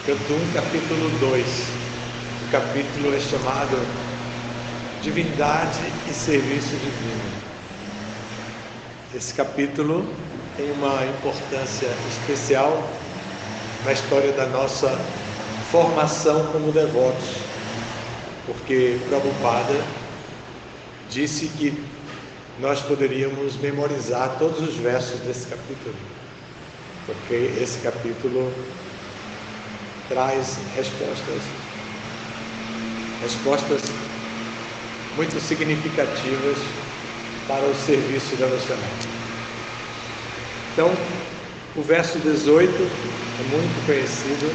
Canto 1, capítulo 2. O capítulo é chamado Divindade e Serviço Divino. Esse capítulo tem uma importância especial na história da nossa formação como devotos, porque Prabhupada disse que nós poderíamos memorizar todos os versos desse capítulo, porque esse capítulo traz respostas muito significativas para o serviço devocional. Então, o verso 18 é muito conhecido.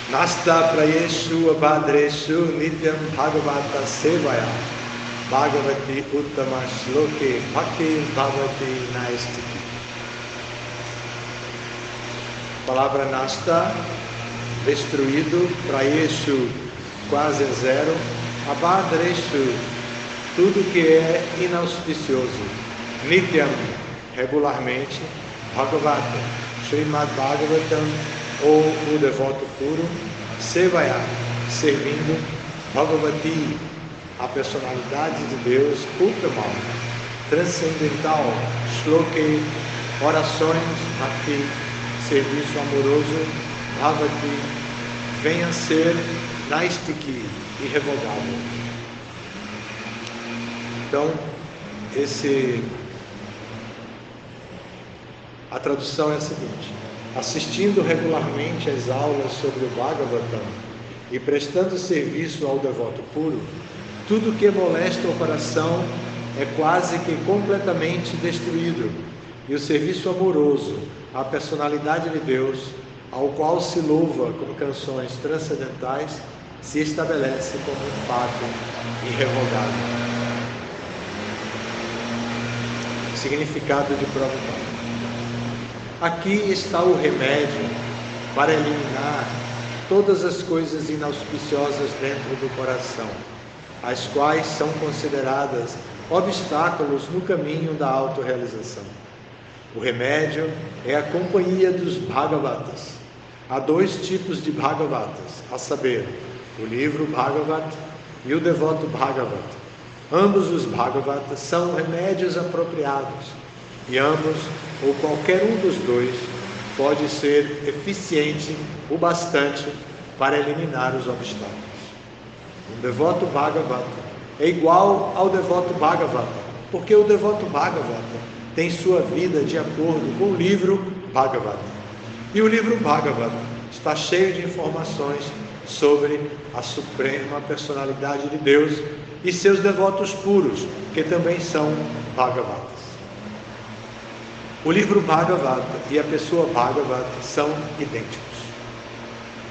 Nasta prayeshu abhadreshu nityam bhagavata sevaya bhagavati uttama shloke bhakti bhavati naistiki. A palavra nasta, destruído, prayeshu, quase a zero, abhadreshu, tudo que é inauspicioso, nityam, regularmente, bhagavata, Srimad Bhagavatam, ou o devoto puro, sevaya, servindo, bhagavati, a personalidade de Deus, uttama, transcendental, shloke, orações, bhakti, serviço amoroso, bhavati, venha ser naistiki, irrevogável. Então, a tradução é a seguinte: assistindo regularmente às aulas sobre o Bhagavatam e prestando serviço ao devoto puro, tudo que molesta o coração é quase que completamente destruído, e o serviço amoroso à personalidade de Deus, ao qual se louva com canções transcendentais, se estabelece como um fato irrevogável. Significado de Prabhupada. Aqui está o remédio para eliminar todas as coisas inauspiciosas dentro do coração, as quais são consideradas obstáculos no caminho da autorrealização. O remédio é a companhia dos Bhagavatas. Há dois tipos de Bhagavatas, a saber, o livro Bhagavat e o devoto Bhagavata. Ambos os Bhagavatas são remédios apropriados, e ambos, ou qualquer um dos dois, pode ser eficiente o bastante para eliminar os obstáculos. Um devoto Bhagavata é igual ao devoto Bhagavata, porque o devoto Bhagavata tem sua vida de acordo com o livro Bhagavata. E o livro Bhagavata está cheio de informações sobre a suprema personalidade de Deus e seus devotos puros, que também são Bhagavatas. O livro Bhagavata e a pessoa Bhagavata são idênticos.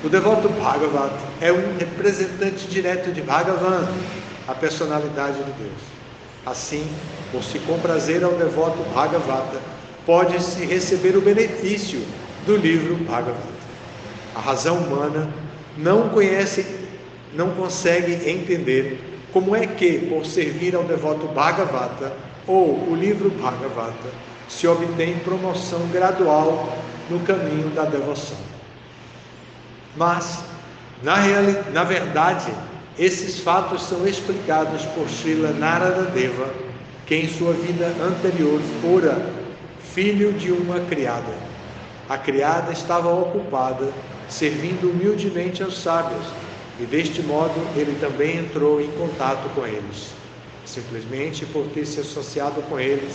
O devoto Bhagavata é um representante direto de Bhagavan, a personalidade de Deus. Assim, por se comprazer ao devoto Bhagavata, pode-se receber o benefício do livro Bhagavata. A razão humana não consegue entender como é que, por servir ao devoto Bhagavata ou o livro Bhagavata, se obtém promoção gradual no caminho da devoção. Mas, na verdade, esses fatos são explicados por Srila Naradadeva, que em sua vida anterior fora filho de uma criada. A criada estava ocupada servindo humildemente aos sábios, e deste modo ele também entrou em contato com eles. Simplesmente por ter se associado com eles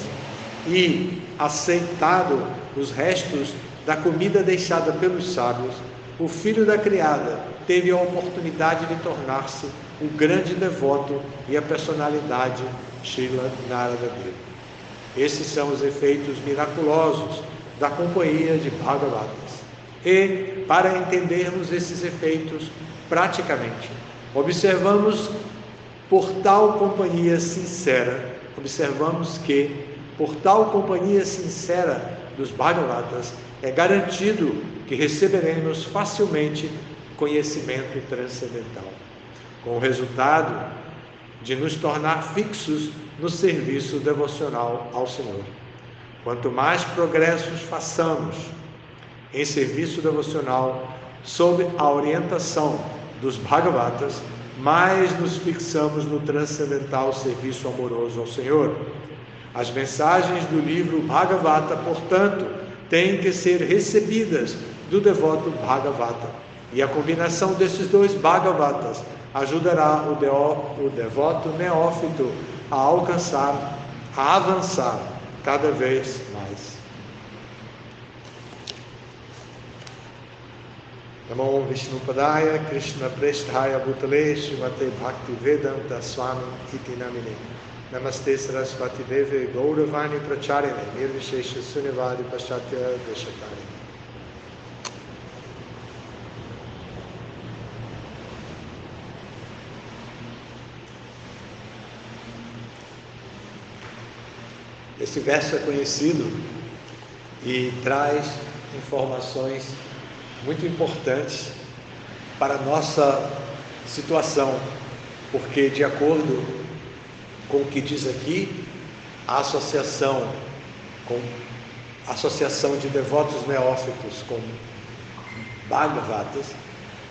e aceitado os restos da comida deixada pelos sábios, o filho da criada teve a oportunidade de tornar-se o grande devoto e a personalidade Srila Naradadeva. Esses são os efeitos miraculosos da companhia de Bhagavatas. E, para entendermos esses efeitos praticamente, observamos que, por tal companhia sincera dos Bhagavatas, é garantido que receberemos facilmente conhecimento transcendental, com o resultado de nos tornar fixos no serviço devocional ao Senhor. Quanto mais progressos façamos em serviço devocional sob a orientação dos Bhagavatas, mais nos fixamos no transcendental serviço amoroso ao Senhor. As mensagens do livro Bhagavata, portanto, têm que ser recebidas do devoto Bhagavata, e a combinação desses dois Bhagavatas ajudará o devoto neófito a avançar cada vez mais. Namo Vishnupadaya Krishna Presthaya Bhutale Srimate Bhakti Vedanta Swami Iti Namine Namaste Saraswati Deve Gauravani Pracharine Nirvishesha Sunyavadi Paschatya Deshakari. Esse verso é conhecido e traz informações muito importantes para a nossa situação, porque, de acordo com o que diz aqui, a associação de devotos neófitos com Bhagavatas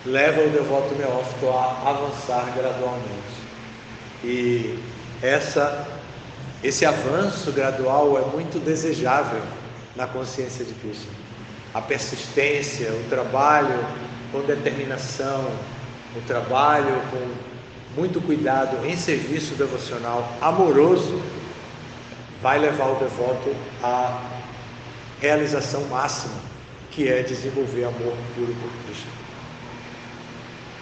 leva o devoto neófito a avançar gradualmente. E esse avanço gradual é muito desejável na consciência de Krishna. A persistência, o trabalho com determinação, o trabalho com muito cuidado em serviço devocional amoroso vai levar o devoto à realização máxima, que é desenvolver amor puro por Krishna.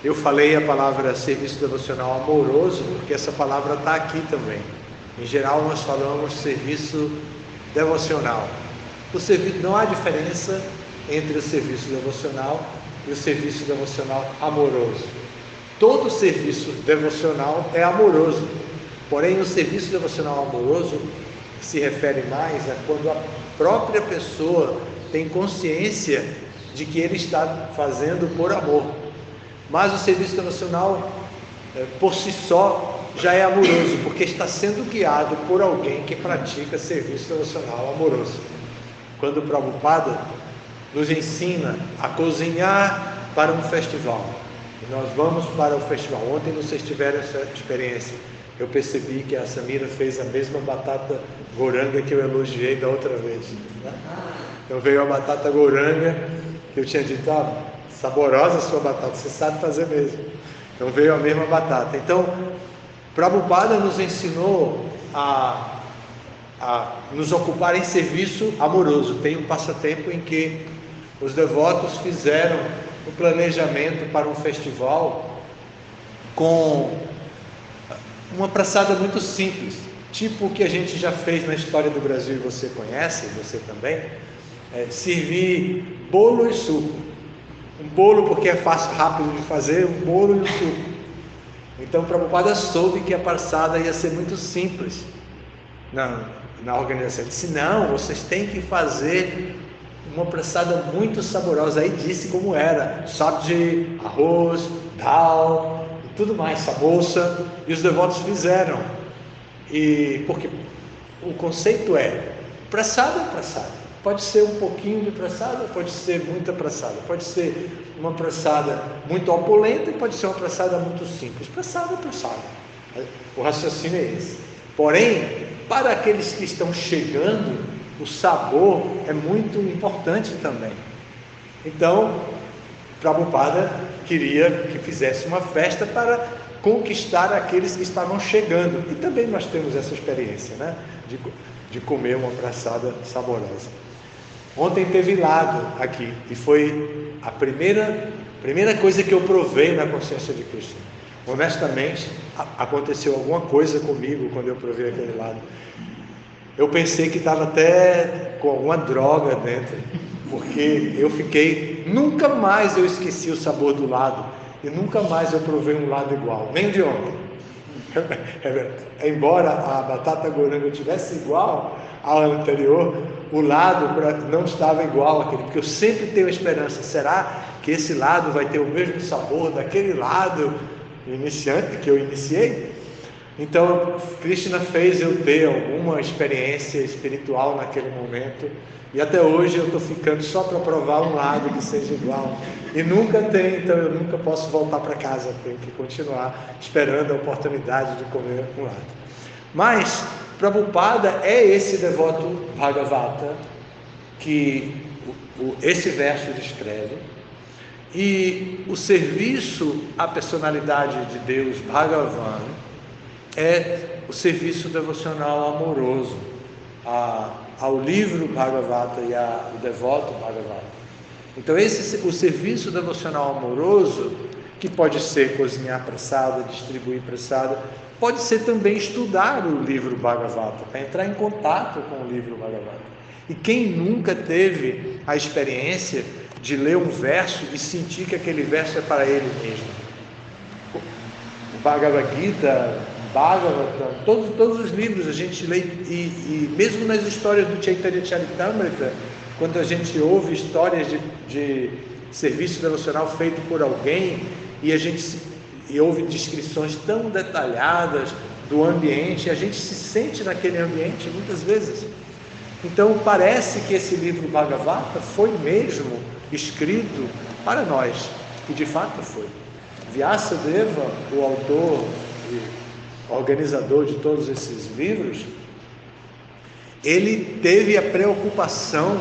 Eu falei a palavra serviço devocional amoroso porque essa palavra está aqui também. Em geral nós falamos serviço devocional. Não há diferença entre o serviço devocional e o serviço devocional amoroso. Todo serviço devocional é amoroso, porém o serviço devocional amoroso se refere mais a quando a própria pessoa tem consciência de que ele está fazendo por amor. Mas o serviço devocional, por si só, já é amoroso, porque está sendo guiado por alguém que pratica serviço devocional amoroso. Quando o Prabhupada nos ensina a cozinhar para um festival, e nós vamos para o festival. Ontem vocês tiveram essa experiência. Eu percebi que a Samira fez a mesma batata goranga que eu elogiei da outra vez, né? Então veio a batata goranga, que eu tinha dito, saborosa a sua batata, você sabe fazer mesmo. Então veio a mesma batata. Então, Prabhupada nos ensinou a nos ocupar em serviço amoroso. Tem um passatempo em que os devotos fizeram o planejamento para um festival com uma praçada muito simples, tipo o que a gente já fez na história do Brasil e você conhece, você também, servir bolo e suco. Um bolo porque é fácil, rápido de fazer, um bolo e um suco. Então Prabhupada soube que a praçada ia ser muito simples na organização. Ele disse, não, vocês têm que fazer uma praçada muito saborosa. Aí disse como era: sabji, arroz, dal e tudo mais, samosa. E os devotos fizeram. E porque o conceito é: praçada é praçada. Pode ser um pouquinho de praçada, pode ser muita praçada, pode ser uma praçada muito opulenta e pode ser uma praçada muito simples. Praçada é praçada. O raciocínio é esse. Porém, para aqueles que estão chegando, o sabor é muito importante também. Então, Prabhupada queria que fizesse uma festa para conquistar aqueles que estavam chegando. E também nós temos essa experiência, né? De comer uma praçada saborosa. Ontem teve lado aqui, e foi a primeira coisa que eu provei na consciência de Krishna. Honestamente, aconteceu alguma coisa comigo quando eu provei aquele lado. Eu pensei que estava até com alguma droga dentro, porque eu fiquei, nunca mais eu esqueci o sabor do lado, e nunca mais eu provei um lado igual, nem de ontem. Embora a batata goranga tivesse igual ao anterior, o lado não estava igual àquele, porque eu sempre tenho a esperança, será que esse lado vai ter o mesmo sabor daquele lado iniciante que eu iniciei? Então, Krishna fez eu ter alguma experiência espiritual naquele momento, e até hoje eu estou ficando só para provar um lado que seja igual. E nunca tem, então eu nunca posso voltar para casa, tenho que continuar esperando a oportunidade de comer um lado. Mas Prabhupada é esse devoto Bhagavata que esse verso descreve, e o serviço à personalidade de Deus, Bhagavan, é o serviço devocional amoroso ao livro Bhagavata e ao devoto Bhagavata. Então o serviço devocional amoroso, que pode ser cozinhar pressada, distribuir pressada, pode ser também estudar o livro Bhagavata, para entrar em contato com o livro Bhagavata. E quem nunca teve a experiência de ler um verso e sentir que aquele verso é para ele mesmo? O Bhagavad Gita, Bhagavatam, todos os livros a gente lê, e mesmo nas histórias do Chaitanya Charitamrita, quando a gente ouve histórias de serviço devocional feito por alguém, e a gente ouve descrições tão detalhadas do ambiente, a gente se sente naquele ambiente muitas vezes. Então parece que esse livro Bhagavata foi mesmo escrito para nós, e de fato foi. Vyasadeva, o autor e organizador de todos esses livros, ele teve a preocupação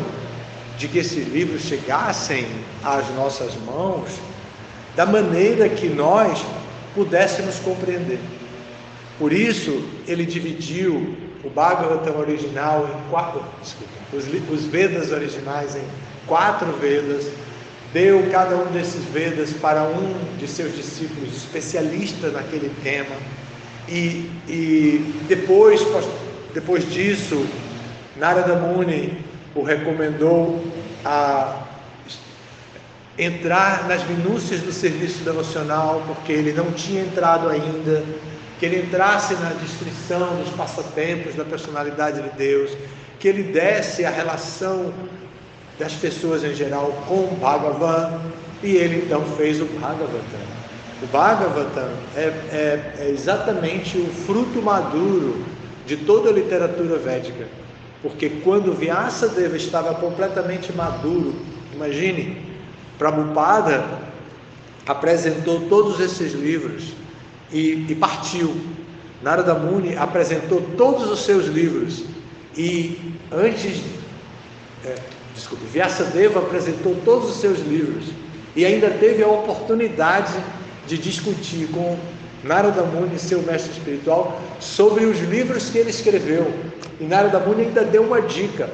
de que esses livros chegassem às nossas mãos da maneira que nós pudéssemos compreender. Por isso, ele dividiu o Bhagavatam original em quatro, os Vedas originais em 4 Vedas, deu cada um desses Vedas para um de seus discípulos especialistas naquele tema, e depois disso, Narada Muni o recomendou a entrar nas minúcias do serviço devocional, porque ele não tinha entrado ainda, que ele entrasse na descrição dos passatempos da personalidade de Deus, que ele desse a relação das pessoas em geral com o Bhagavan, e ele então fez o Bhagavatam. O Bhagavatam é exatamente o fruto maduro de toda a literatura védica, porque quando Vyasadeva estava completamente maduro, imagine, Prabhupada apresentou todos esses livros e partiu. Narada Muni apresentou todos os seus livros, e Vyasadeva apresentou todos os seus livros, e ainda teve a oportunidade de discutir com Narada Muni, seu mestre espiritual, sobre os livros que ele escreveu. E Narada Muni ainda deu uma dica.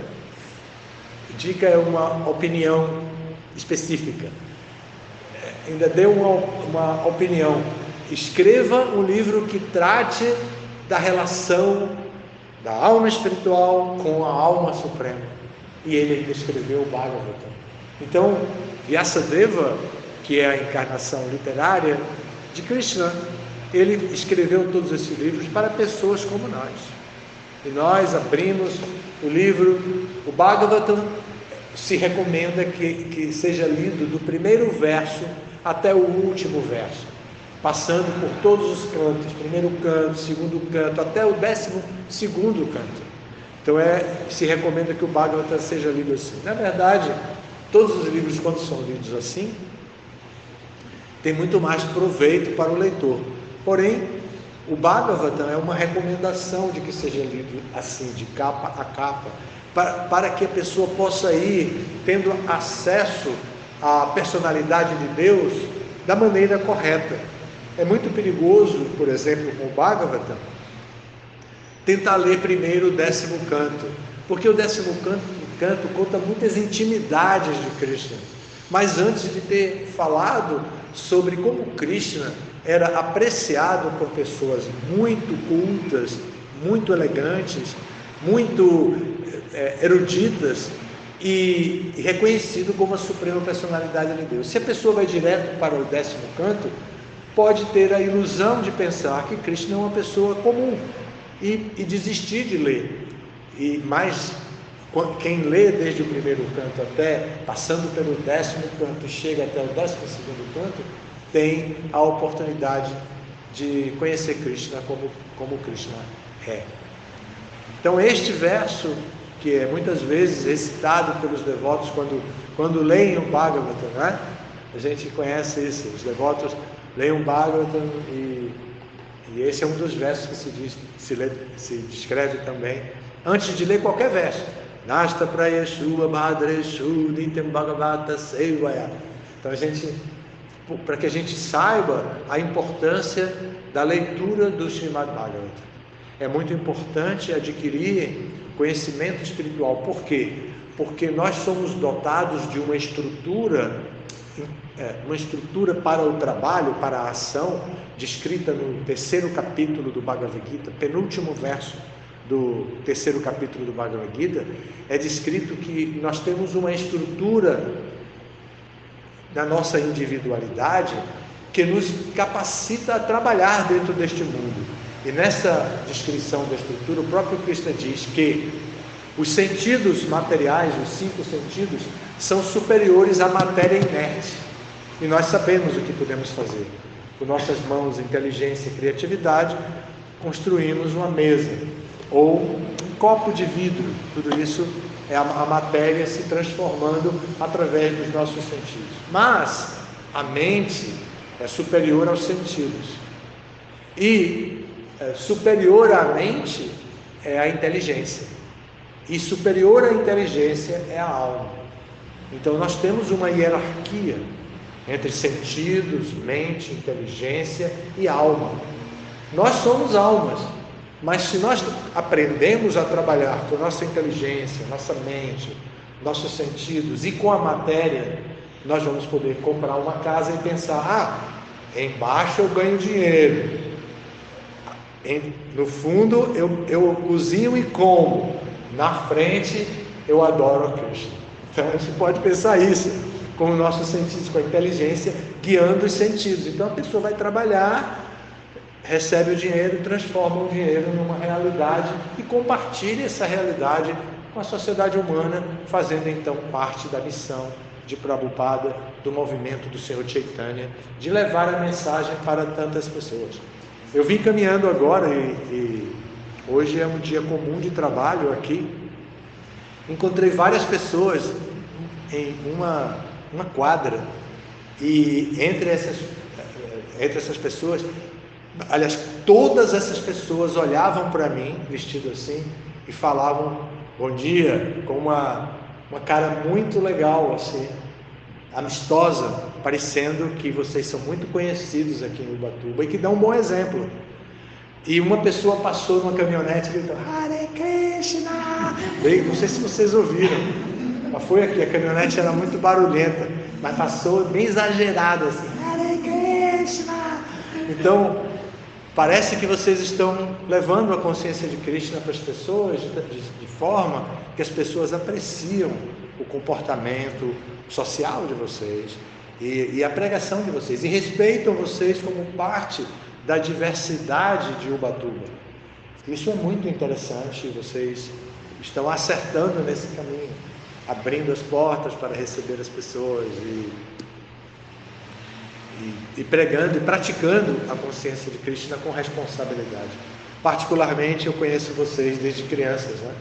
Dica é uma opinião específica. Ainda deu uma opinião. Escreva um livro que trate da relação da alma espiritual com a alma suprema. E ele ainda escreveu o Bhagavatam. Então, Vyasadeva, que é a encarnação literária de Krishna, ele escreveu todos esses livros para pessoas como nós. E nós abrimos o livro, o Bhagavatam se recomenda que seja lido do primeiro verso até o último verso, passando por todos os cantos, primeiro canto, segundo canto, até o 12º canto. Então se recomenda que o Bhagavatam seja lido assim. Na verdade, todos os livros, quando são lidos assim, tem muito mais proveito para o leitor. Porém, o Bhagavatam é uma recomendação de que seja lido assim, de capa a capa, para que a pessoa possa ir tendo acesso à personalidade de Deus da maneira correta. É muito perigoso, por exemplo, com o Bhagavatam, tentar ler primeiro o 10º canto, porque o 10º canto conta muitas intimidades de Krishna. Mas antes de ter falado sobre como Krishna era apreciado por pessoas muito cultas, muito elegantes, muito eruditas, e reconhecido como a suprema personalidade de Deus. Se a pessoa vai direto para o 10º canto, pode ter a ilusão de pensar que Krishna é uma pessoa comum e desistir de ler. Mas quem lê desde o primeiro canto até, passando pelo 10º canto, chega até o 12º canto, tem a oportunidade de conhecer Krishna como Krishna é. Então este verso, que é muitas vezes recitado pelos devotos quando leem o Bhagavatam, né? A gente conhece isso, os devotos leem o Bhagavatam e esse é um dos versos que se descreve também, antes de ler qualquer verso. Nasta prayeshu abhadreshu nityam bhagavata sevaya. Então para que a gente saiba a importância da leitura do Srimad Bhagavatam. É muito importante adquirir conhecimento espiritual. Por quê? Porque nós somos dotados de uma estrutura para o trabalho, para a ação, descrita no 3º capítulo do Bhagavad Gita, penúltimo verso do 3º capítulo do Bhagavad Gita, é descrito que nós temos uma estrutura na nossa individualidade que nos capacita a trabalhar dentro deste mundo. E nessa descrição da estrutura, o próprio Krishna diz que os sentidos materiais, os 5 sentidos, são superiores à matéria inerte. E nós sabemos o que podemos fazer. Com nossas mãos, inteligência e criatividade, construímos uma mesa ou um copo de vidro. Tudo isso é a matéria se transformando através dos nossos sentidos. Mas a mente é superior aos sentidos. E superior à mente é a inteligência. E superior à inteligência é a alma. Então nós temos uma hierarquia entre sentidos, mente, inteligência e alma. Nós somos almas, mas se nós aprendemos a trabalhar com nossa inteligência, nossa mente, nossos sentidos e com a matéria, nós vamos poder comprar uma casa e pensar: embaixo eu ganho dinheiro, no fundo eu cozinho e como, na frente eu adoro a Krishna. Então a gente pode pensar isso com os nossos sentidos, com a inteligência guiando os sentidos. Então a pessoa vai trabalhar, recebe o dinheiro, transforma o dinheiro numa realidade e compartilha essa realidade com a sociedade humana, fazendo então parte da missão de Prabhupada, do movimento do Senhor Chaitanya, de levar a mensagem para tantas pessoas. Eu vim caminhando agora e hoje é um dia comum de trabalho aqui. Encontrei várias pessoas em uma quadra e entre essas pessoas, aliás, todas essas pessoas olhavam para mim vestido assim e falavam bom dia com uma cara muito legal assim, amistosa, parecendo que vocês são muito conhecidos aqui em Ubatuba e que dão um bom exemplo. E uma pessoa passou numa caminhonete e gritou Hare Krishna. Não sei se vocês ouviram, mas foi aqui, a caminhonete era muito barulhenta, mas passou bem exagerado assim, Hare Krishna. Então parece que vocês estão levando a consciência de Krishna para as pessoas de forma que as pessoas apreciam o comportamento social de vocês e a pregação de vocês, e respeitam vocês como parte da diversidade de Ubatuba. Isso é muito interessante, vocês estão acertando nesse caminho, abrindo as portas para receber as pessoas e pregando e praticando a consciência de Krishna com responsabilidade. Particularmente eu conheço vocês desde crianças, né?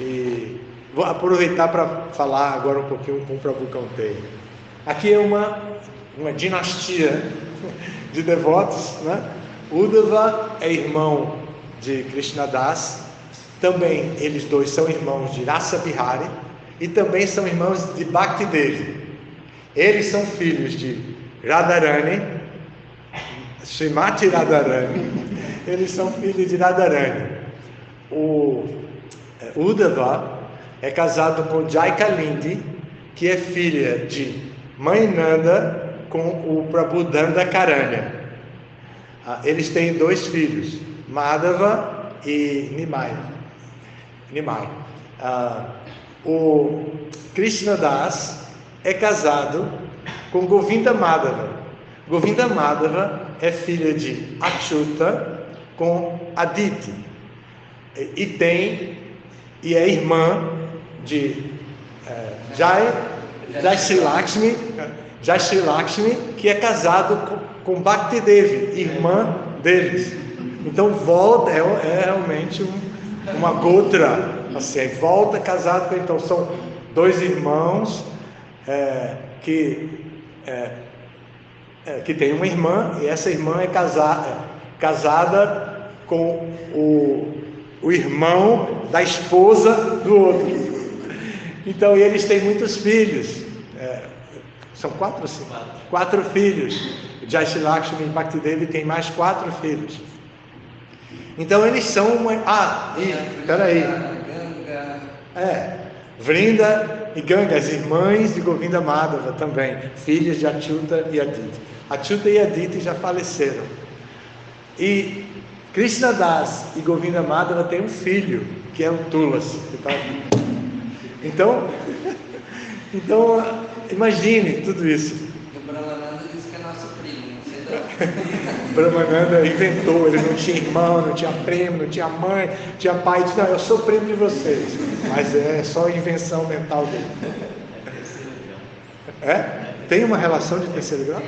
E vou aproveitar para falar agora um pouquinho com o Prabhu Kanteya. Aqui é uma dinastia de devotos, né? Uddhava é irmão de Krishnadas, também eles dois são irmãos de Rasa Bihari e também são irmãos de Bhaktidevi. Eles são filhos de Radharani, Srimati Radharani, eles são filhos de Radharani. O Uddhava é casado com Jaikalindi, que é filha de Mãe Nanda com o Prabhu Dandakaranya. Eles têm 2 filhos, Madhava e Nimai. O Krishnadas é casado com Govinda Madhava. Govinda Madhava é filha de Achyuta com Aditi e é irmã de Jai Sri Lakshmi Jai Lakshmi, que é casado com Bhakti Devi, irmã deles. Então volta, é realmente uma gotra, assim, volta casado com. Então são dois irmãos que tem uma irmã, e essa irmã é casada com o irmão da esposa do outro. Então eles têm muitos filhos. São 4 ou 5? 4 filhos. Jai Lakshmi e Bhakti Devi tem mais 4 filhos. Então eles são peraí. Vrinda e Ganga, as irmãs de Govinda Madhava também, filhas de Achyuta e Aditi. Achyuta e Aditi já faleceram. E Krishna Das e Govinda Madhava têm um filho, que é o Tulasi, que está aqui. Então, imagine tudo isso. O Brahmananda disse que é nosso primo, não sei não. Brahmananda inventou, ele não tinha irmão, não tinha primo, não tinha mãe, tinha pai, disse, não, eu sou primo de vocês. Mas é só invenção mental dele. Tem uma relação de terceiro grau?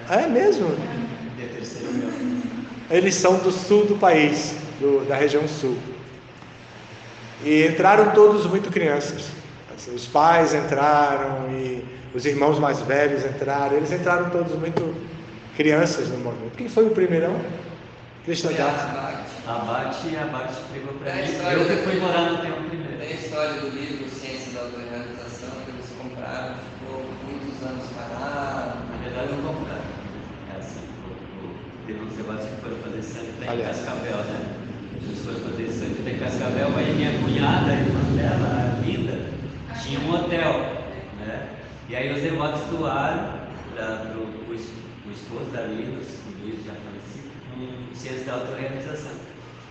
É mesmo? Eles são do sul do país, da região sul. E entraram todos muito crianças. Assim, os pais entraram e os irmãos mais velhos entraram. Eles entraram todos muito crianças no movimento. Quem foi o primeirão? Krishna Das. Abate pegou para mim. Eu que fui morar no tempo primeiro. Tem a história do livro Ciência da Autorrealização, que eles compraram, ficou muitos anos parado. Na verdade, não compraram. É assim, teve uns debates que foram fazer sangue em Cascavel, né? Eles foram fazer sangue em Cascavel, aí minha cunhada, a irmã dela, a Linda, tinha um hotel, né? E aí os devotos doaram para o esposo da Linda, o Luiz já falecido, com ciência da autorrealização.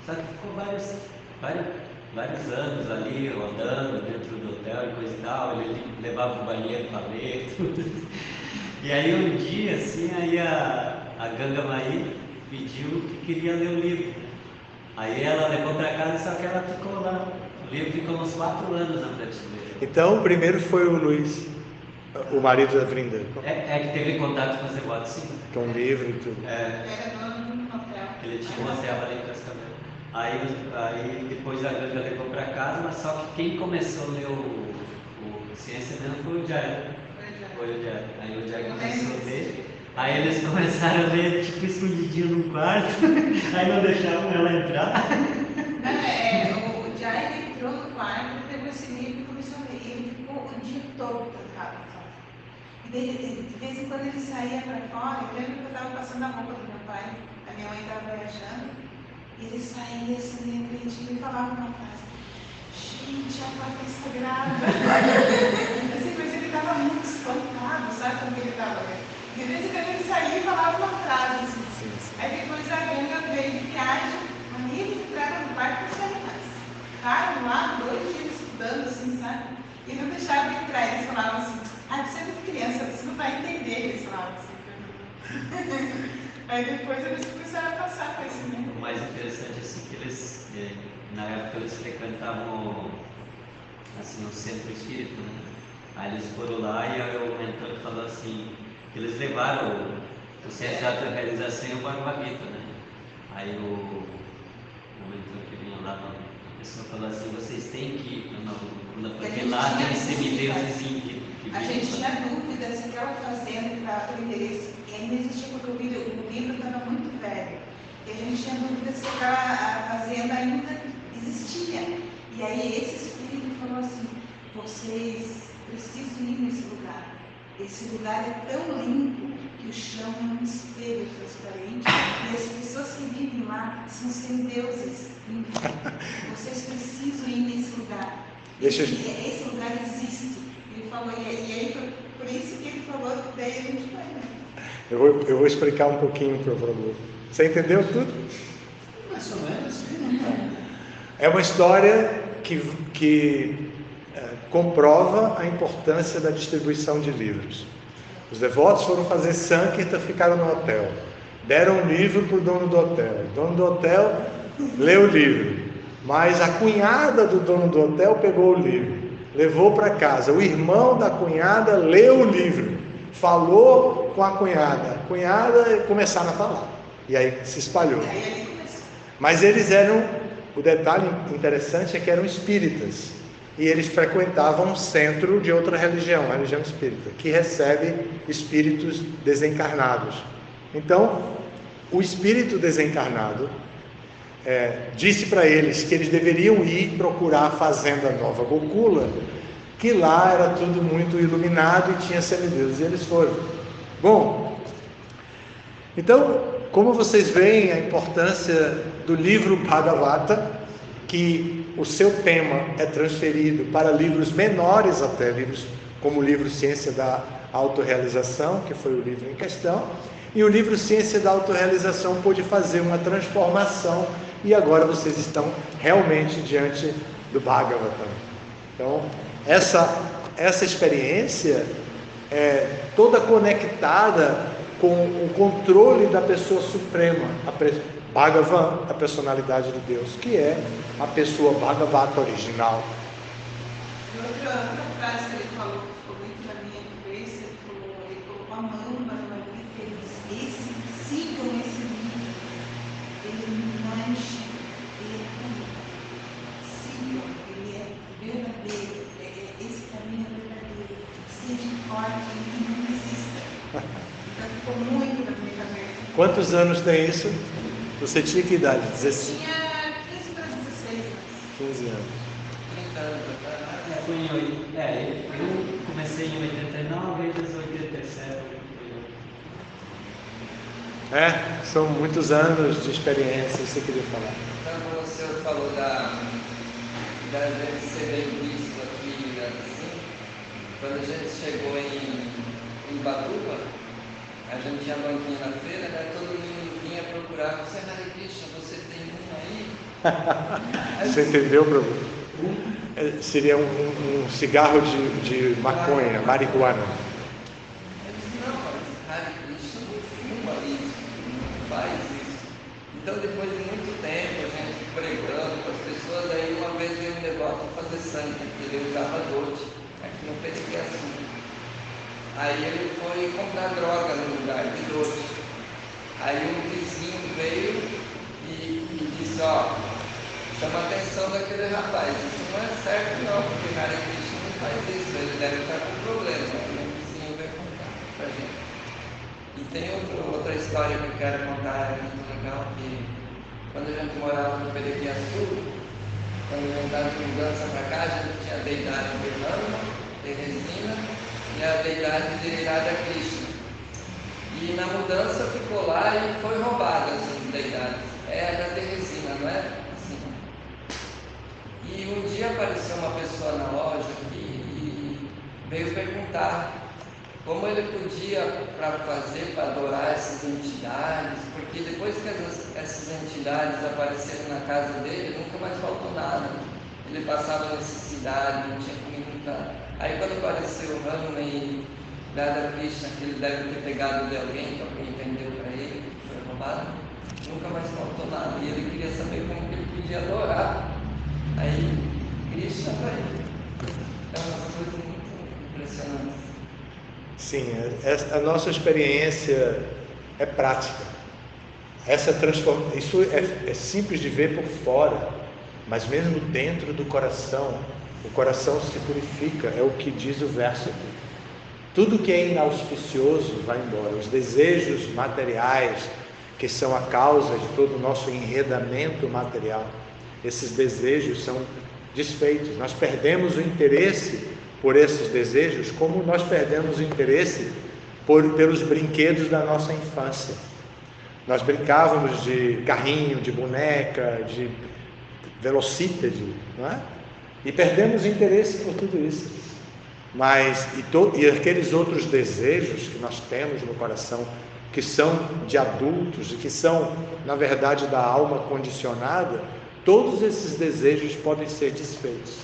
Só que ficou vários anos ali, rodando dentro do hotel e coisa e tal, ele levava o banheiro para ler, tudo. E aí um dia, assim, aí a Ganga Mai pediu que queria ler o livro. Aí ela levou para casa, só que ela ficou lá. O livro ficou uns 4 anos na prateleira. Então o primeiro foi o Luiz, o marido da Vrinda. Que teve contato com os devotos, sim. Com um livro e tudo. Era dono de um hotel. Ele tinha uma serva ali em Cascavel. Aí depois a Ganga levou para casa, mas só que quem começou a ler o Ciência mesmo foi o Jai. Aí o Jai começou a ler. Aí eles começaram a ler tipo escondidinho no quarto. Aí não deixavam ela entrar. O Jai entrou no quarto, pegou esse livro e começou a ler. Ele ficou o dia todo trancado. E de vez em quando ele saía para fora. Eu lembro que eu estava passando a roupa do meu pai, a minha mãe estava viajando. E ele saía assim, e falava uma frase: gente, a placa está grávida. Assim, mas ele estava muito espantado, sabe como ele estava lendo? De vez em quando ele saía e falava uma frase assim. Aí depois a Ganga veio de viagem, a ele entrava no quarto e não saía mais. Ficaram lá 2 dias estudando, assim, sabe? E não deixavam de entrar. Eles falavam assim: você é muito criança, você não vai entender. Eles falavam assim. Aí depois eles começaram a passar com esse livro. O mais interessante é assim, que eles, na época eles frequentavam assim, um centro espírita, né? Aí eles foram lá e aí o mentor falou assim, que eles levaram o Ciência da Autorrealização e o Bhagavad Gita, né? Aí o mentor que vinha lá, a pessoa falou assim, vocês têm que ir, porque lá tem semideuses que a gente tinha dúvida se aquela fazenda para o interesse ainda existia, porque o livro estava muito velho. E a gente tinha dúvida se aquela fazenda ainda existia. E aí esse espírito falou assim: vocês precisam ir nesse lugar. Esse lugar é tão limpo que o chão é um espelho transparente e as pessoas que vivem lá são semideuses limpos. Vocês precisam ir nesse lugar. Esse lugar existe. Ele falou, e aí por isso que ele falou, daí a gente vai. Eu vou explicar um pouquinho para o Prabhu. Você entendeu tudo? Mais ou menos. É uma história que comprova a importância da distribuição de livros. Os devotos foram fazer Sankirtan, ficaram no hotel. Deram um livro para o dono do hotel. O dono do hotel leu o livro. Mas a cunhada do dono do hotel pegou o livro. levou para casa. O irmão da cunhada leu o livro, falou com a cunhada começaram a falar. E aí se espalhou. Mas eles eram, o detalhe interessante é que eram espíritas. E eles frequentavam um centro de outra religião, a religião espírita, que recebe espíritos desencarnados. Então, o espírito desencarnado disse para eles que eles deveriam ir procurar a fazenda Nova Gokula, que lá era tudo muito iluminado e tinha semideuses. E eles foram. Bom, então, como vocês veem a importância do livro Bhagavata, que o seu tema é transferido para livros menores até, livros como o livro Ciência da Autorrealização, que foi o livro em questão, e o livro Ciência da Autorrealização pôde fazer uma transformação, e agora vocês estão realmente diante do Bhagavatam. Então, essa experiência é toda conectada com o controle da pessoa suprema, Bhagavan, a personalidade de Deus, que é a pessoa Bhagavata original. Outra frase que ele falou, que ficou muito na minha cabeça, ele colocou a mão na Maria e fez: sigam esse livro, ele não é Chico, ele é puro. Sigam, ele é verdadeiro, esse caminho é verdadeiro, seja forte, ele não exista. Então ficou muito na minha cabeça. Quantos anos tem isso? Você tinha que idade? 16? Tinha 15 para 16 anos. 15 anos. 30 anos atrás. Eu comecei em 89 e desde 87. São muitos anos de experiência, você queria falar. Então, o senhor falou da gente ser bem visto aqui, assim, quando a gente chegou em Batuba, a gente tinha banquinha na feira, né? Todo mundo vinha procurar: você é Hare Krishna, você tem um aí? Você entendeu o problema? Seria um cigarro de maconha, marihuana. Eu disse: não, mas Hare Krishna não fuma isso, não faz isso. Então, depois de muito tempo, a gente pregando para as pessoas, aí uma vez veio um devoto fazer sangue, porque ele usava dote aqui no Periquiaçu. Aí ele foi comprar droga no lugar de doce. Aí um vizinho veio e disse: ó, chama a atenção daquele rapaz, isso não é certo não, porque Hare Krishna não faz isso, ele deve estar com problema. Aí o vizinho veio contar pra gente. E tem outra história que eu quero contar, é muito legal, que quando a gente morava no Periquiaçu, quando a gente estava de mudança para cá, a gente tinha a deidade de Rama, Teresina, e a deidade de Radha Krishna. E na mudança ficou lá e foi roubada essas deidades. É a da Teresina, não é? Assim. E um dia apareceu uma pessoa na loja aqui e veio perguntar como ele podia fazer para adorar essas entidades, porque depois que essas entidades apareceram na casa dele, nunca mais faltou nada. Ele passava necessidade, não tinha comida em casa. Aí quando apareceu o Rama e Radha Krishna, que ele deve ter pegado de alguém, que alguém entendeu para ele, que foi roubado, nunca mais faltou nada. E ele queria saber como que ele podia adorar. Aí Krishna para ele. É uma coisa muito impressionante. Sim, a nossa experiência é prática. Isso é simples de ver por fora, mas mesmo dentro do coração, o coração se purifica, é o que diz o verso aqui. Tudo que é inauspicioso vai embora. Os desejos materiais, que são a causa de todo o nosso enredamento material, esses desejos são desfeitos. Nós perdemos o interesse por esses desejos, como nós perdemos o interesse pelos brinquedos da nossa infância. Nós brincávamos de carrinho, de boneca, de velocípede, não é? E perdemos interesse por tudo isso. Mas, e aqueles outros desejos que nós temos no coração, que são de adultos e que são, na verdade, da alma condicionada, todos esses desejos podem ser desfeitos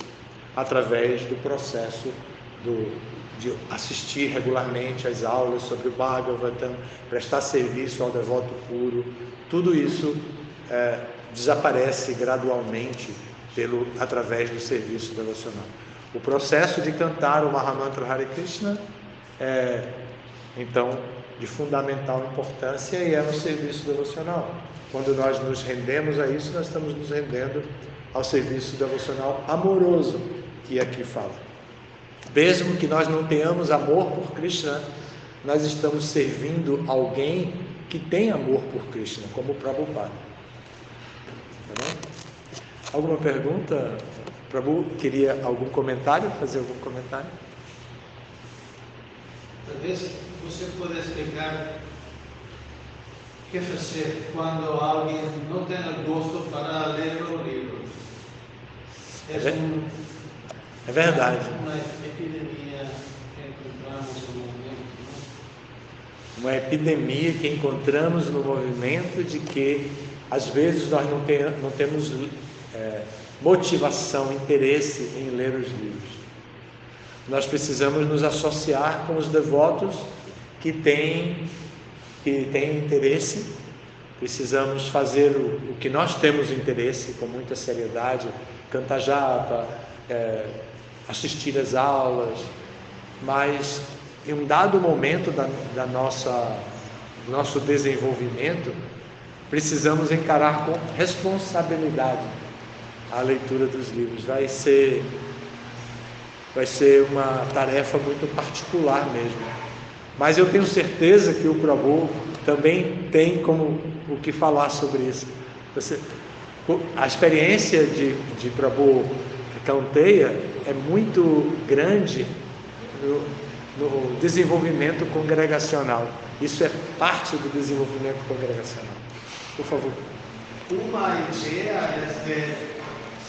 através do processo de assistir regularmente às aulas sobre o Bhagavatam, prestar serviço ao devoto puro. Tudo isso desaparece gradualmente através do serviço devocional. O processo de cantar o Mahamantra Hare Krishna é, então, de fundamental importância e é no serviço devocional. Quando nós nos rendemos a isso, nós estamos nos rendendo ao serviço devocional amoroso, que aqui fala. Mesmo que nós não tenhamos amor por Krishna, nós estamos servindo alguém que tem amor por Krishna, como o Prabhupada. Tá bom? Alguma pergunta? Prabhu, queria algum comentário? Fazer algum comentário? Talvez você pode explicar o que fazer quando alguém não tem gosto para ler o livro. É verdade. Uma epidemia que encontramos no momento. Uma epidemia que encontramos no movimento de que, às vezes, nós não temos motivação, interesse em ler os livros. Nós precisamos nos associar com os devotos que têm interesse. Precisamos fazer o que nós temos interesse com muita seriedade, cantar japa, assistir às aulas, mas em um dado momento do nosso desenvolvimento, precisamos encarar com responsabilidade a leitura dos livros. Vai ser uma tarefa muito particular mesmo. Mas eu tenho certeza que o Prabhu também tem como o que falar sobre isso. A experiência de Prabhu Kanteya é muito grande no desenvolvimento congregacional. Isso é parte do desenvolvimento congregacional. Por favor. Uma ideia é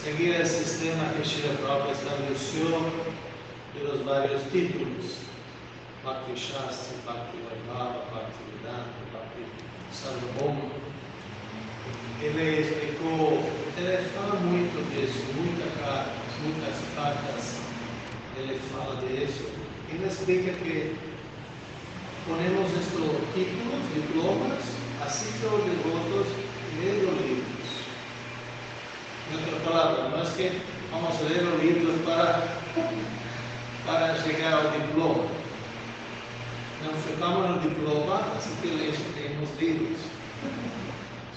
seguir o sistema que Srila Prabhupada estabeleceu pelos vários títulos: Bhakti Shastra, Bhakti Vaibhava, Bhakti Vedanta, Bhakti Sarvabhauma. Ele fala muito disso, muitas cartas ele fala disso. Ele explica que ponemos estes títulos, diplomas, assim que os devotos leem os livros. Em outra palavra, não é que vamos ler os livros para chegar ao diploma. Não ficamos no diploma, assim que lemos os livros.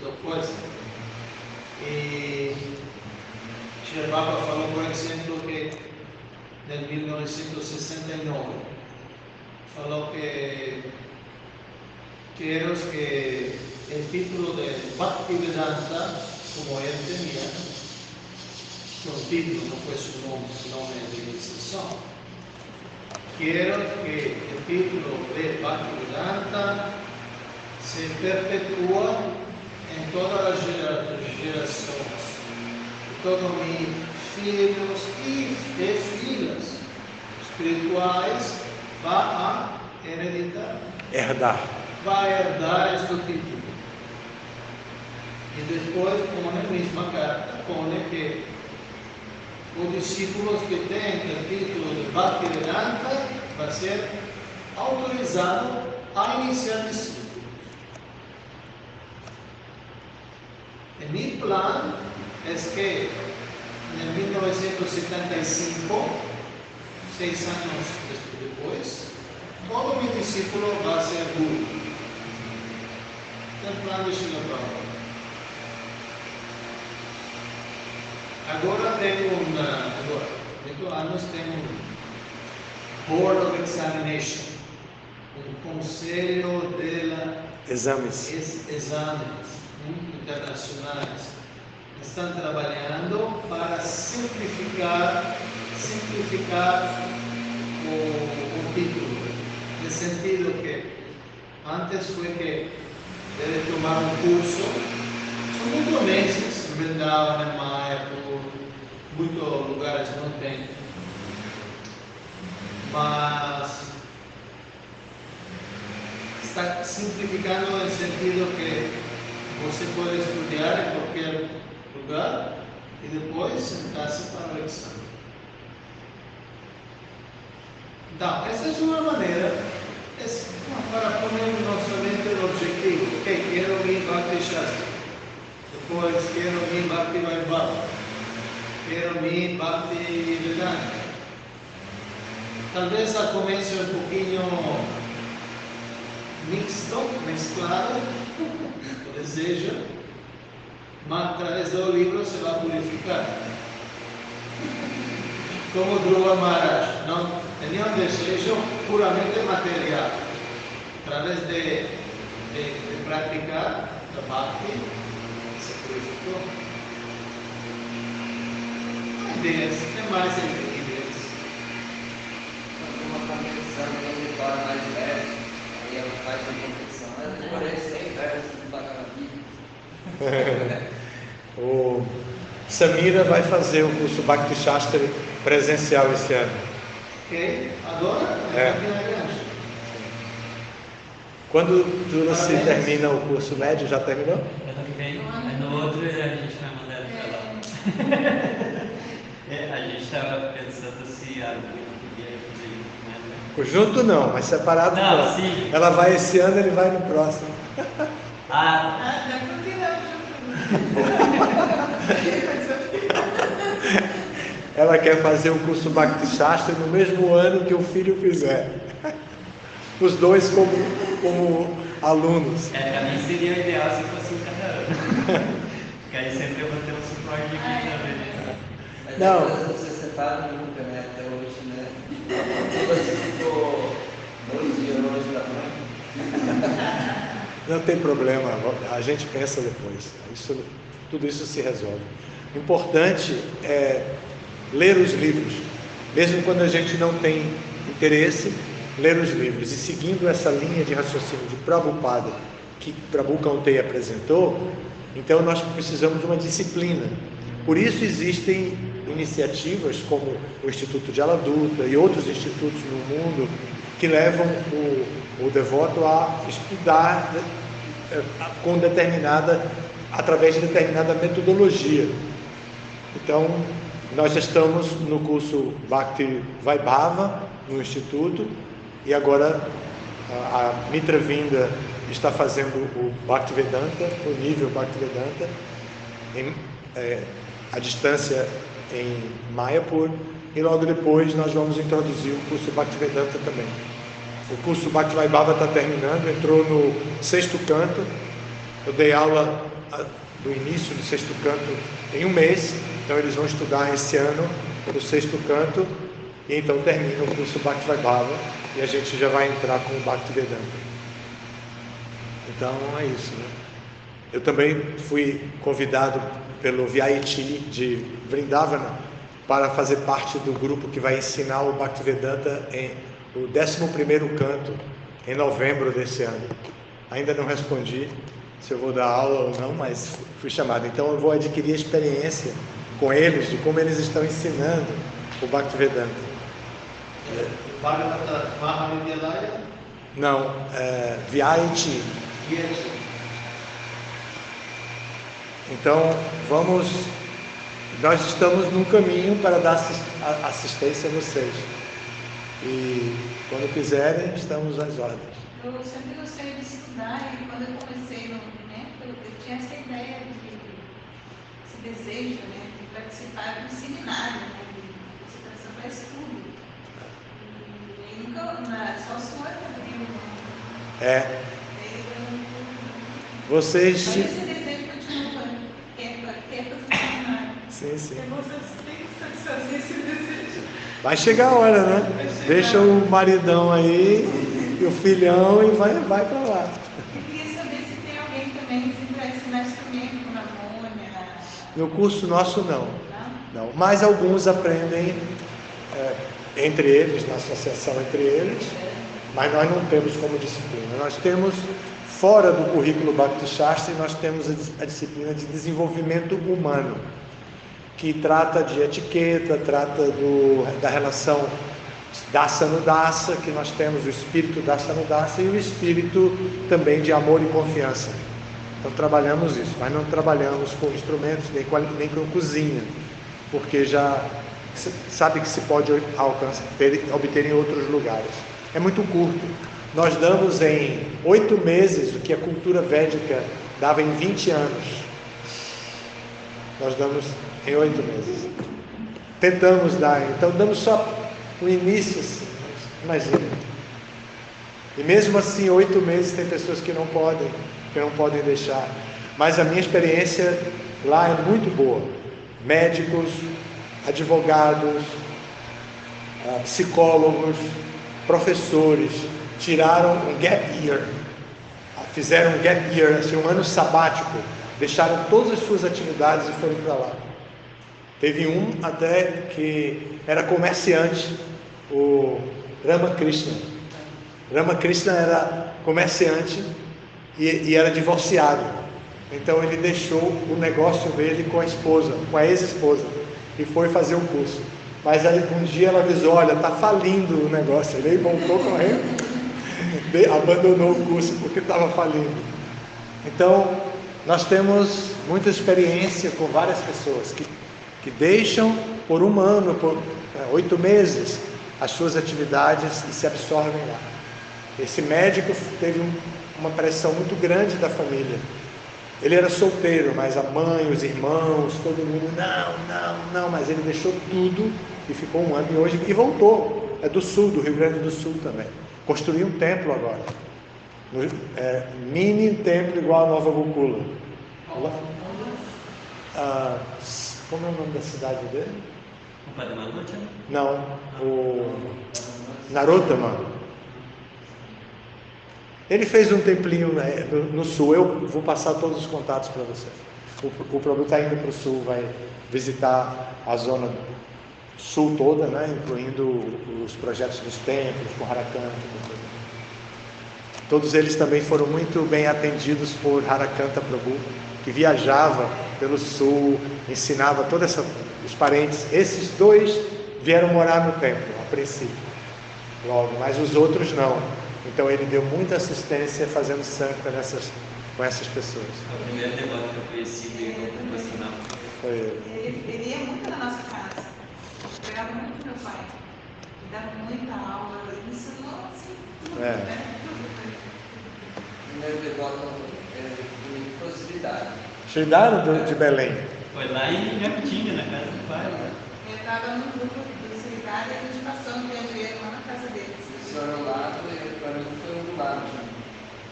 Só coisa. E Srila Prabhupada falou, por exemplo, que em 1969 falou que quero que o título de Bhakti Vedanta, como ele tinha, que um título não foi seu nome de iniciação, quero que o título de Bhakti Vedanta se perpetua em todas as gerações. Todos meus filhos e filhas espirituais vão vai herdar este título. E depois, com a mesma carta, põe que os discípulos que têm o título de Bhakti Vedanta vai ser autorizado a iniciar discípulos. E meu plano é que em 1975, 6 anos depois, todo meu discípulo vai ser guru. Templando Srila Prabhupada. Agora tenho 8 anos, tenho Board of Examination, conselho de exames internacionais. Estão trabalhando para simplificar o título, no sentido que antes foi que deve tomar curso, são muitos meses, Vrindavan, Maya, muitos lugares não tem, mas está simplificando no sentido que você pode estudar em qualquer lugar e depois sentar-se para o exame. Então, essa é uma maneira para pôr na nossa mente o objetivo. Ok, quero vir Bhakti Shastra. Depois quero vir Bhakti Vaibhava. Quero vir Bhakti Vedanta. talvez al comienzo un poquito mesclado, o desejo, mas através do livro se vai purificar. Como Dhruva Maharaj, não tinha um desejo puramente material. Através de praticar a Bhakti, se purificou. Ideias, tem mais ideias. Uma competição que ele torna mais versos, aí ela faz uma competição. Eu decorei 100 versos de Bhagavad Gita. O Samira vai fazer o curso Bhakti Shastra presencial esse ano. Ok? Agora? Quando se termina o curso médio, já terminou? Ano que vem, mas no outro a gente vai mandar ela pra lá. A gente estava pensando se a Bruna podia fazer Junto não, mas separado não. Sim. Ela vai esse ano, ele vai no próximo. Dá pra virar junto. Ela quer fazer o curso Bhakti Shastra no mesmo ano que o filho fizer. Os dois como alunos. Para mim seria ideal se fosse um cada ano. Porque aí sempre eu vou ter um suporte aqui também. Mas não. Depois você separa nunca, né? Até hoje, né? Você ficou 2 dias longe da mãe. Não tem problema, a gente pensa depois. Tudo isso se resolve. O importante é ler os livros. Mesmo quando a gente não tem interesse, ler os livros. E seguindo essa linha de raciocínio de Prabhupada, que Prabhu Kauteya apresentou, então nós precisamos de uma disciplina. Por isso existem iniciativas como o Instituto de Aladuta e outros institutos no mundo que levam o devoto a estudar através de determinada metodologia. Então, nós estamos no curso Bhakti Vaibhava, no Instituto, e agora a Mitra Vinda está fazendo o Bhaktivedanta, o nível Bhaktivedanta, à distância em Mayapur, e logo depois nós vamos introduzir o curso Bhaktivedanta também. O curso Bhakti Vaibhava está terminando, entrou no 6º canto. Eu dei aula do início do 6º canto em um mês, então eles vão estudar esse ano o 6º canto, e então termina o curso Bhakti Vaibhava, e a gente já vai entrar com o Bhaktivedanta. Então é isso, né? Eu também fui convidado pelo VIT de Vrindavana para fazer parte do grupo que vai ensinar o Bhaktivedanta em o 11º canto, em novembro desse ano. Ainda não respondi se eu vou dar aula ou não, mas fui chamado. Então eu vou adquirir experiência com eles, de como eles estão ensinando o Bhaktivedanta. Bhagavata Mahavidyalaya? Não, VIT. Então nós estamos num caminho para dar assistência a vocês. E quando quiserem, estamos às ordens. Eu sempre gostei de estudar, e quando eu comecei no movimento, eu tinha essa ideia, esse desejo, né, de participar de um seminário, né, de concentração para estudo. E nunca, só o senhor abriu. Vocês. Mas esse desejo continua, quer fazer seminário. Sim. Vocês têm que satisfazer esse desejo. Vai chegar a hora, né? Deixa o maridão aí e o filhão e vai para lá. Eu queria saber se tem alguém também para ensinar instrumento, como harmônia. No curso nosso não. Mas alguns aprendem entre eles, na associação entre eles, mas nós não temos como disciplina. Nós temos, fora do currículo Bhakti Shastra, nós temos a disciplina de desenvolvimento humano, que trata de etiqueta, trata da relação Dasa-Nudasa, que nós temos o espírito Dasa-Nudasa e o espírito também de amor e confiança. Então trabalhamos isso, mas não trabalhamos com instrumentos, nem com cozinha, porque já sabe que se pode obter em outros lugares. É muito curto. Nós damos em 8 meses o que a cultura védica dava em 20 anos. Nós damos em 8 meses. Tentamos dar, então damos só o início, assim, Imagina. E mesmo assim, 8 meses tem pessoas que não podem deixar. Mas a minha experiência lá é muito boa. Médicos, advogados, psicólogos, professores tiraram um gap year, fizeram um gap year, assim, um ano sabático, deixaram todas as suas atividades e foram para lá. Teve um até que era comerciante, o Ramakrishna. Ramakrishna era comerciante e era divorciado. Então ele deixou o negócio dele com a esposa, com a ex-esposa, e foi fazer o curso. Mas aí um dia ela avisou, olha, está falindo o negócio. Ele voltou correndo, abandonou o curso porque estava falindo. Então, nós temos muita experiência com várias pessoas que deixam por um ano, por 8 meses, as suas atividades e se absorvem lá. Esse médico teve uma pressão muito grande da família. Ele era solteiro, mas a mãe, os irmãos, todo mundo, não, mas ele deixou tudo e ficou um ano e voltou. É do sul, do Rio Grande do Sul também. Construiu um templo agora. Mini templo igual a Nova Gokula. Como é o nome da cidade dele? O Padmanucha? Não, o Narottama. Ele fez um templinho no sul. Eu vou passar todos os contatos para você. O Prabhu está indo para o sul, vai visitar a zona sul toda, né? Incluindo os projetos dos templos, com Harakanta. Todos eles também foram muito bem atendidos por Harakanta Prabhu, que viajava pelo sul, ensinava todos os parentes. Esses 2 vieram morar no templo, a princípio, logo, mas os outros não. Então ele deu muita assistência fazendo sankha com essas pessoas. O primeiro devoto que eu conheci veio com você não. Foi ele. Ele ia muito na nossa casa. Pegava muito meu pai. Ele dava muita aula. Ele ensinou assim tudo. Primeiro devoto de possibilidade. Chegaram de Belém. Foi lá em Jacutinga, na casa do pai. Né? Eu estava no grupo de possibilidade e a gente passou no dinheiro lá na casa deles. O senhor ao lado, para mim foi um lado.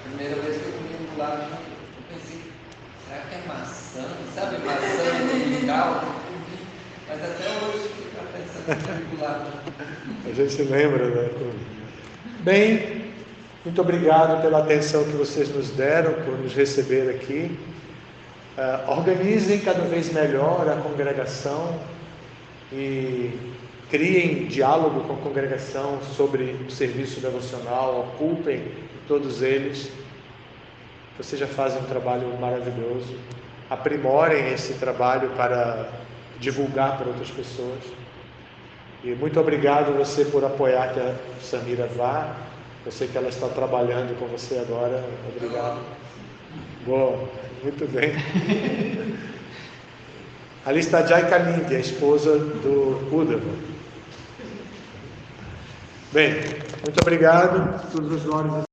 Primeira vez que eu comi um lado, eu pensei, será que é maçã? Sabe, maçã dominical? Mas até hoje fico pensando que é lado. A gente lembra, né? Bem, muito obrigado pela atenção que vocês nos deram, por nos receber aqui. Organizem cada vez melhor a congregação e criem diálogo com a congregação sobre o serviço devocional, ocupem todos eles. Vocês já fazem um trabalho maravilhoso. Aprimorem esse trabalho para divulgar para outras pessoas. E muito obrigado a você por apoiar que a Samira vá. Eu sei que ela está trabalhando com você agora. Obrigado. Bom, muito bem. Ali está Jai Kalindi, a esposa do Uddhava. Bem, muito obrigado. Todos os nomes.